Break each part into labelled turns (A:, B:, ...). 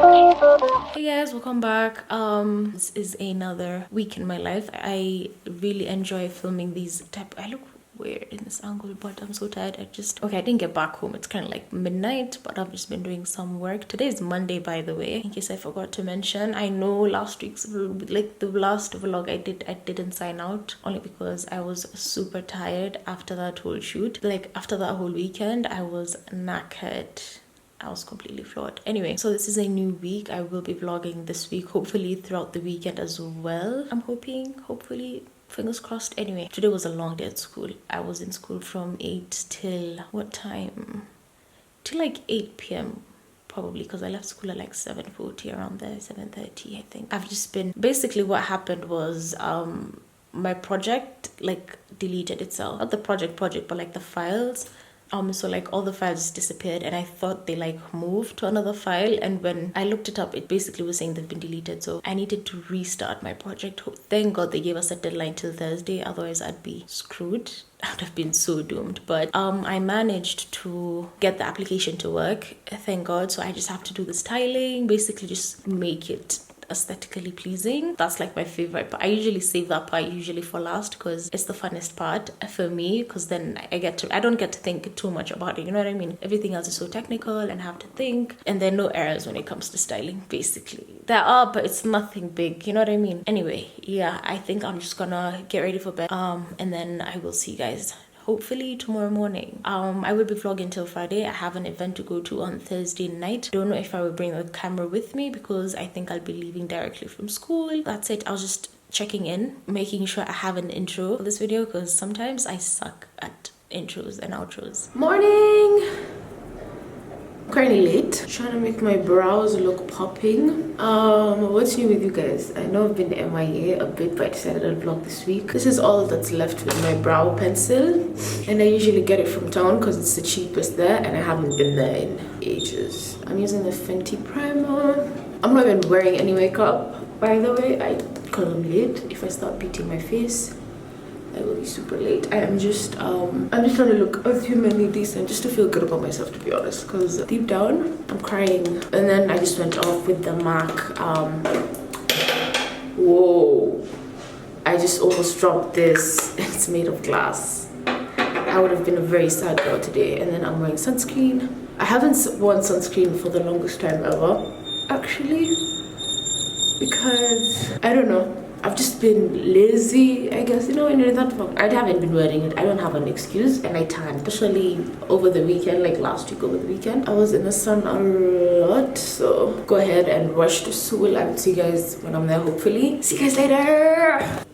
A: Hey guys, welcome back. This is another week in my life. I really enjoy filming these type. I look weird in this angle, but I'm so tired. I didn't get back home. It's kind of like midnight, but I've just been doing some work. Today is Monday, by the way, in case I forgot to mention. I know last week's, like the last vlog I didn't sign out only because I was super tired after that whole shoot. Like after that whole weekend, I was knackered. I was completely floored. Anyway, so this is a new week. I will be vlogging this week, hopefully throughout the weekend as well. I'm hoping, hopefully, fingers crossed. Anyway, today was a long day at school. I was in school from 8 till what time? Till like 8 p.m. probably, because I left school at like 7:40, around there, 7:30 I think. I've just been, basically what happened was my project like deleted itself. Not the project, but like the files. So like all the files just disappeared, and I thought they like moved to another file, and when I looked it up, it basically was saying they've been deleted. So I needed to restart my project. Thank God they gave us a deadline till Thursday, otherwise I'd be screwed. I would have been so doomed. But I managed to get the application to work, thank God. So I just have to do the styling, basically just make it aesthetically pleasing. That's like my favorite, but I usually save that part usually for last because it's the funnest part for me, because then I don't get to think too much about it, you know what I mean? Everything else is so technical and I have to think, and there are no errors when it comes to styling. Basically there are, but it's nothing big, you know what I mean? Anyway, yeah, I think I'm just gonna get ready for bed, and then I will see you guys hopefully tomorrow morning. I will be vlogging till Friday. I have an event to go to on Thursday night. Don't know if I will bring the camera with me because I think I'll be leaving directly from school. That's it. I was just checking in, making sure I have an intro for this video because sometimes I suck at intros and outros. Morning! Currently late, trying to make my brows look popping. What's new with you guys? I know I've been MIA a bit, but I decided I'd vlog this week. This is all that's left with my brow pencil, and I usually get it from town because it's the cheapest there, and I haven't been there in ages. I'm using the Fenty primer. I'm not even wearing any makeup, by the way. Because I'm late. If I start beating my face, I will be super late. I'm just trying to look humanly decent just to feel good about myself, to be honest, because deep down I'm crying. And then I just went off with the MAC. Whoa, I just almost dropped this. It's made of glass. I would have been a very sad girl today. And then I'm wearing sunscreen. I haven't worn sunscreen for the longest time ever, actually, because I don't know, I've just been lazy, I guess, you know, when you're that long. I haven't been wearing it. I don't have an excuse, and I tan, especially over the weekend, like last week over the weekend. I was in the sun a lot, so go ahead and rush to school. I will see you guys when I'm there, hopefully. See you guys later!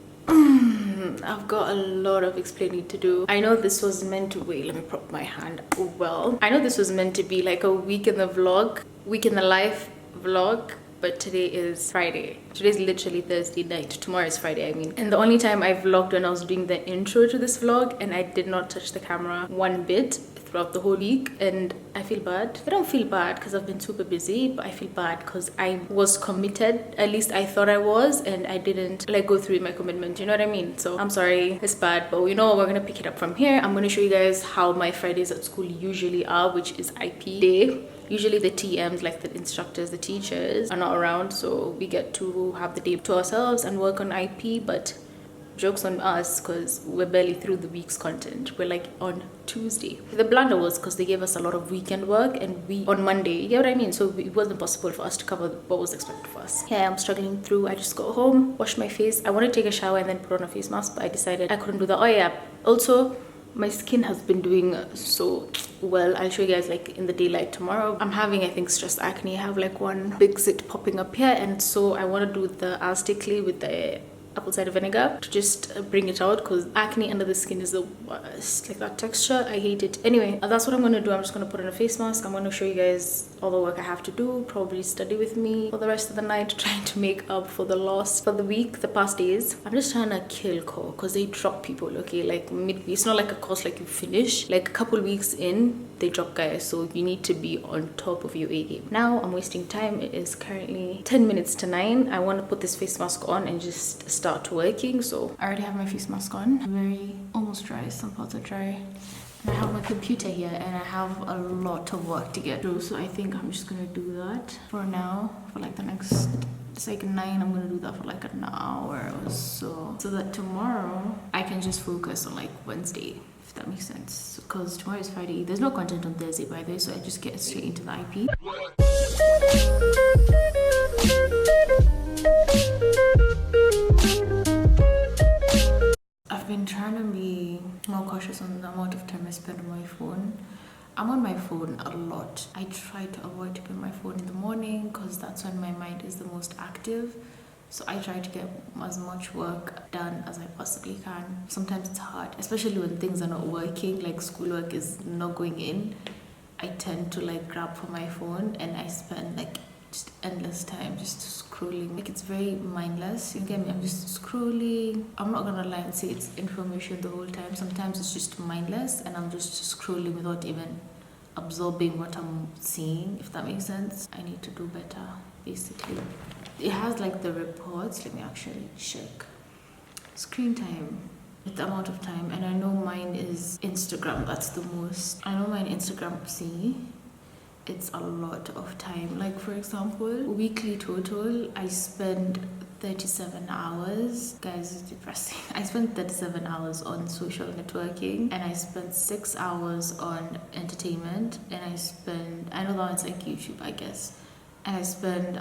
A: I've got a lot of explaining to do. I know this was meant to, wait, let me prop my hand. Well, I know this was meant to be like a week in the life vlog, but today is Friday. Today's literally Thursday night. Tomorrow is Friday, I mean. And the only time I vlogged when I was doing the intro to this vlog, and I did not touch the camera one bit throughout the whole week, and I feel bad. I don't feel bad because I've been super busy, but I feel bad because I was committed. At least I thought I was, and I didn't like go through with my commitment, you know what I mean? So I'm sorry, it's bad, but you know what, we're gonna pick it up from here. I'm gonna show you guys how my Fridays at school usually are, which is IP day. Usually the TMs, like the instructors, the teachers, are not around, so we get to have the day to ourselves and work on IP, but joke's on us because we're barely through the week's content. We're like on Tuesday. The blunder was because they gave us a lot of weekend work, and we on Monday, you get what I mean? So it wasn't possible for us to cover what was expected of us. Yeah, I'm struggling through. I just got home, washed my face. I wanted to take a shower and then put on a face mask, but I decided I couldn't do that. Oh yeah, also my skin has been doing so well. I'll show you guys like in the daylight tomorrow. I'm having, I think, stress acne. I have like one big zit popping up here, and so I want to do the Aztec clay with the apple cider vinegar to just bring it out, because acne under the skin is the worst. Like that texture, I hate it. Anyway, that's what I'm gonna do. I'm just gonna put on a face mask. I'm gonna show you guys all the work I have to do, probably study with me for the rest of the night, trying to make up for the loss for the week, the past days. I'm just trying to kill core because they drop people, okay, like midweek. It's not like a course like you finish, like a couple weeks in they drop guys, so you need to be on top of your A game. Now I'm wasting time. It is currently 10 minutes to 9. I want to put this face mask on and just start working. So I already have my face mask on, very almost dry, some parts are dry. I have my computer here and I have a lot of work to get through, so I think I'm just gonna do that for now, for like the next, it's like 9, I'm gonna do that for like an hour or so that tomorrow I can just focus on like Wednesday, if that makes sense, because tomorrow is Friday. There's no content on Thursday, by the way, so I just get straight into the IP. I've been trying to be more cautious on the amount of time I spend on my phone. I'm on my phone a lot. I try to avoid to be on my phone in the morning because that's when my mind is the most active. So I try to get as much work done as I possibly can. Sometimes it's hard, especially when things are not working, like schoolwork is not going in. I tend to like grab for my phone and I spend like just endless time just scrolling. Like it's very mindless, you get me? I'm just scrolling. I'm not gonna lie and say it's information the whole time. Sometimes it's just mindless and I'm just scrolling without even absorbing what I'm seeing, if that makes sense. I need to do better, basically. It has like the reports. Let me actually check. Screen time, the amount of time, and I know mine is Instagram. That's the most. I know mine Instagram. See, it's a lot of time. Like for example, weekly total, I spend 37 hours. Guys, it's depressing. I spent 37 hours on social networking and I spent 6 hours on entertainment, and I know that one's like YouTube, I guess. And I spend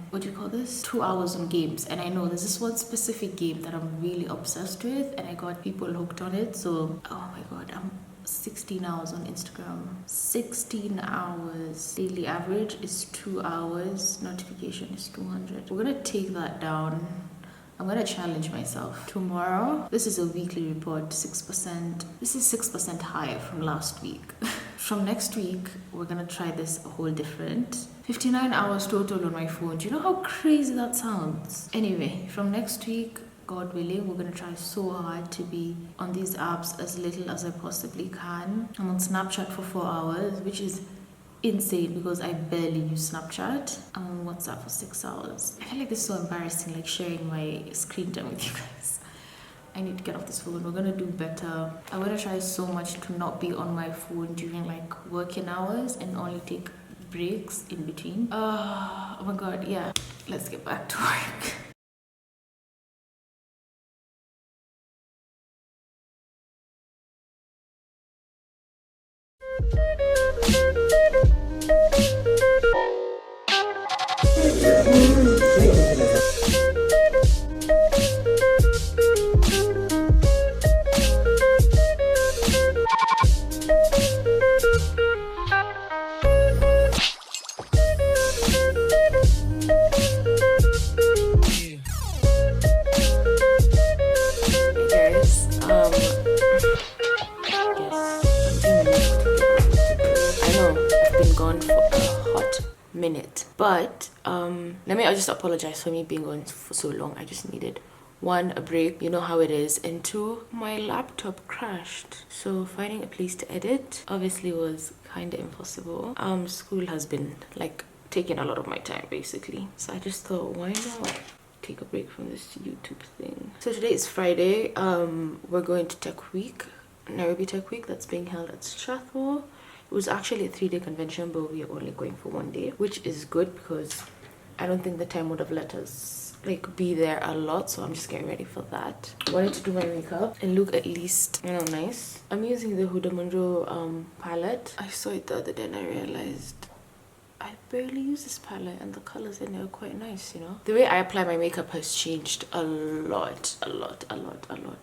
A: what do you call this, 2 hours on games. And I know there's this one specific game that I'm really obsessed with and I got people hooked on it. So oh my god, I'm 16 hours on Instagram. 16 hours. Daily average is 2 hours. Notification is 200. We're gonna take that down. I'm gonna challenge myself tomorrow. This is a weekly report, 6%. This is 6% higher from last week. From next week, we're gonna try this a whole different. 59 hours total on my phone. Do you know how crazy that sounds? Anyway, from next week, God willing, we're gonna try so hard to be on these apps as little as I possibly can. I'm on Snapchat for 4 hours, which is insane because I barely use Snapchat. I'm on WhatsApp for 6 hours. I feel like this is so embarrassing, like sharing my screen time with you guys. I need to get off this phone. We're gonna do better. I'm gonna try so much to not be on my phone during like working hours and only take breaks in between. Oh my god, yeah. Let's get back to work. Minute, but let me just apologize for me being on for so long. I just needed one, a break, you know how it is, and two, my laptop crashed, so finding a place to edit obviously was kind of impossible. School has been like taking a lot of my time basically, so I just thought, why not take a break from this YouTube thing. So today is Friday. We're going to Tech Week, Nairobi Tech Week, that's being held at Strathmore. It was actually a 3-day convention, but we are only going for 1 day, which is good because I don't think the time would have let us like be there a lot, so I'm just getting ready for that. I wanted to do my makeup and look at least, you know, nice. I'm using the Huda Mundo palette. I saw it the other day and I realized I barely use this palette and the colors in it are quite nice, you know. The way I apply my makeup has changed a lot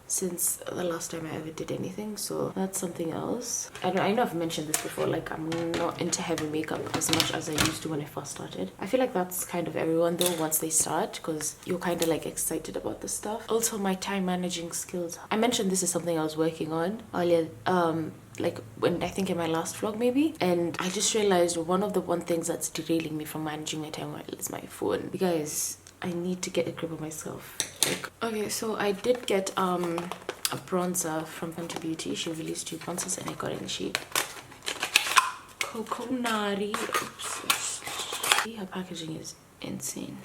A: since the last time I ever did anything, so that's something else. I know I've mentioned this before, like I'm not into heavy makeup as much as I used to when I first started. I feel like that's kind of everyone though once they start, because you're kind of like excited about the stuff. Also, my time managing skills. I mentioned this is something I was working on earlier, like when I think in my last vlog maybe, and I just realized one things that's derailing me from managing my time well is my phone. You guys, I need to get a grip of myself. Like, okay, so I did get a bronzer from Fenty Beauty. She released 2 bronzers and I got it in the shade Coco Nari. Oops. Her packaging is insane.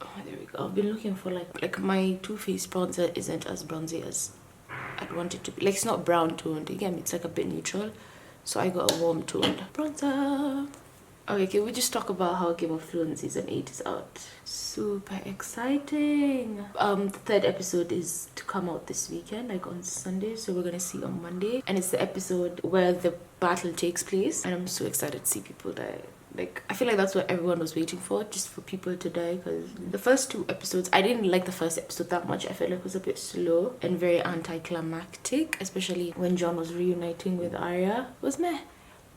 A: Oh, there we go. I've been looking for like my Too Faced bronzer isn't as bronzy as I'd want it to be. Like, it's not brown toned, you get me? It's like a bit neutral. So I got a warm toned bronzer. Okay, can we just talk about how Game of Thrones season 8 is out? Super exciting. The third episode is to come out this weekend, like on Sunday, so we're gonna see on Monday. And it's the episode where the battle takes place, and I'm so excited to see people die. Like, I feel like that's what everyone was waiting for, just for people to die, because the first 2 episodes, I didn't like the first episode that much. I felt like it was a bit slow and very anticlimactic, especially when Jon was reuniting with Arya. It was meh.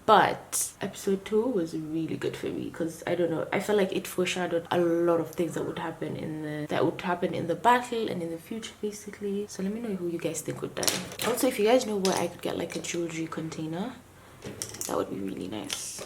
A: But episode 2 was really good for me, because I don't know, I felt like it foreshadowed a lot of things that would happen in the battle and in the future, basically. So let me know who you guys think would die. Also, if you guys know where I could get like a jewelry container, that would be really nice.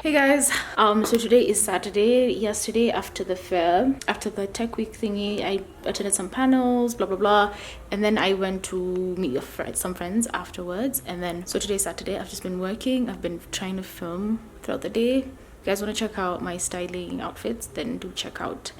A: Hey guys, so today is Saturday. Yesterday, after the fair, after the tech week thingy, I attended some panels, blah blah blah, and then I went to meet some friends afterwards. And then, so today's Saturday. I've just been working. I've been trying to film throughout the day. If you guys want to check out my styling outfits, then do check out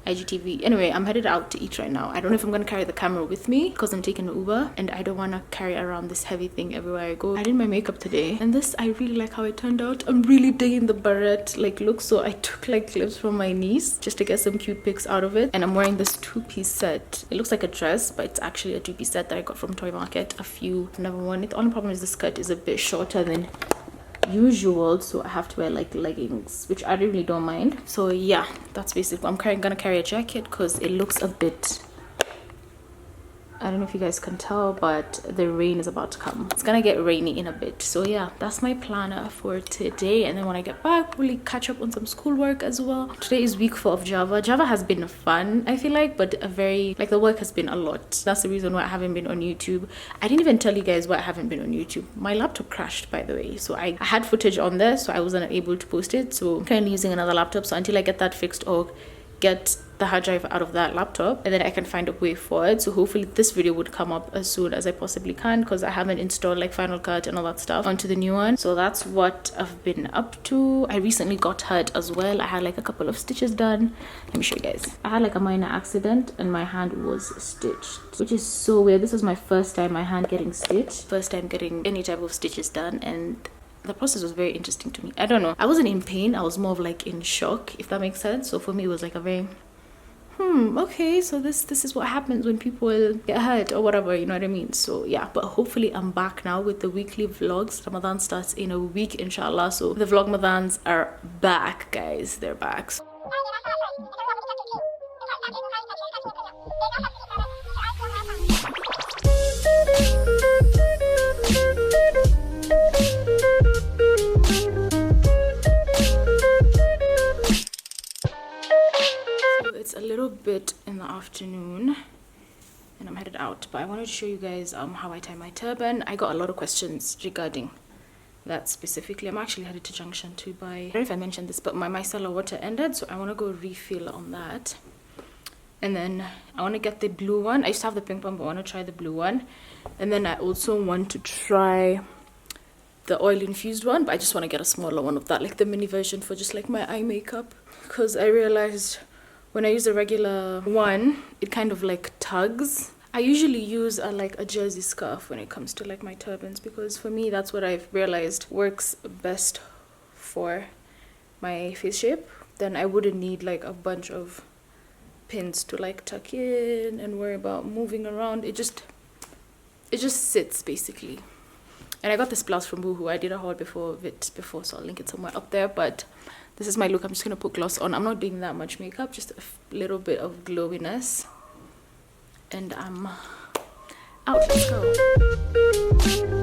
A: IGTV. Anyway, I'm headed out to eat right now. I don't know if I'm gonna carry the camera with me because I'm taking an Uber, and I don't want to carry around this heavy thing everywhere I go. I did my makeup today, and this, I really like how it turned out. I'm really digging the barrette like look. So I took like clips from my niece just to get some cute pics out of it, and I'm wearing this 2-piece set. It looks like a dress, but it's actually a 2-piece set that I got from Toy Market. I've never worn it. The only problem is the skirt is a bit shorter than usual, so I have to wear like leggings, which I really don't mind. So yeah, that's basically, I'm gonna carry a jacket because it looks a bit, I don't know if you guys can tell, but the rain is about to come. It's gonna get rainy in a bit. So yeah, that's my planner for today. And then when I get back, really catch up on some schoolwork as well. Today is week 4 of Java. Java has been fun, I feel like, but the work has been a lot. That's the reason why I haven't been on YouTube. I didn't even tell you guys why I haven't been on YouTube. My laptop crashed, by the way. So I had footage on there, so I wasn't able to post it. So I'm currently using another laptop. So until I get that fixed or get the hard drive out of that laptop, and then I can find a way forward. So hopefully this video would come up as soon as I possibly can, because I haven't installed like Final Cut and all that stuff onto the new one. So that's what I've been up to. I recently got hurt as well. I had like a couple of stitches done. Let me show you guys. I had like a minor accident and my hand was stitched, which is so weird. This was my first time my hand getting stitched, first time getting any type of stitches done, and the process was very interesting to me. I don't know, I wasn't in pain, I was more of like in shock, if that makes sense. So for me it was like a very okay, so this is what happens when people get hurt or whatever, you know what I mean? So yeah, but hopefully I'm back now with the weekly vlogs. Ramadan starts in a week, inshallah. So the vlogmadans are back, guys. They're back. It's a little bit in the afternoon and I'm headed out, but I wanted to show you guys how I tie my turban. I got a lot of questions regarding that specifically. I'm actually headed to Junction to buy, I don't know if I mentioned this, but my micellar water ended, so I want to go refill on that. And then I want to get the blue one. I used to have the pink one, but I want to try the blue one. And then I also want to try the oil infused one, but I just want to get a smaller one of that, like the mini version for just like my eye makeup, because I realized when I use the regular one, it kind of like tugs. I usually use like a jersey scarf when it comes to like my turbans, because for me that's what I've realized works best for my face shape. Then I wouldn't need like a bunch of pins to like tuck in and worry about moving around. It just sits basically. And I got this blouse from Boohoo. I did a haul before, so I'll link it somewhere up there. But this is my look. I'm just gonna put gloss on. I'm not doing that much makeup, just a little bit of glowiness. And I'm out. Let's go.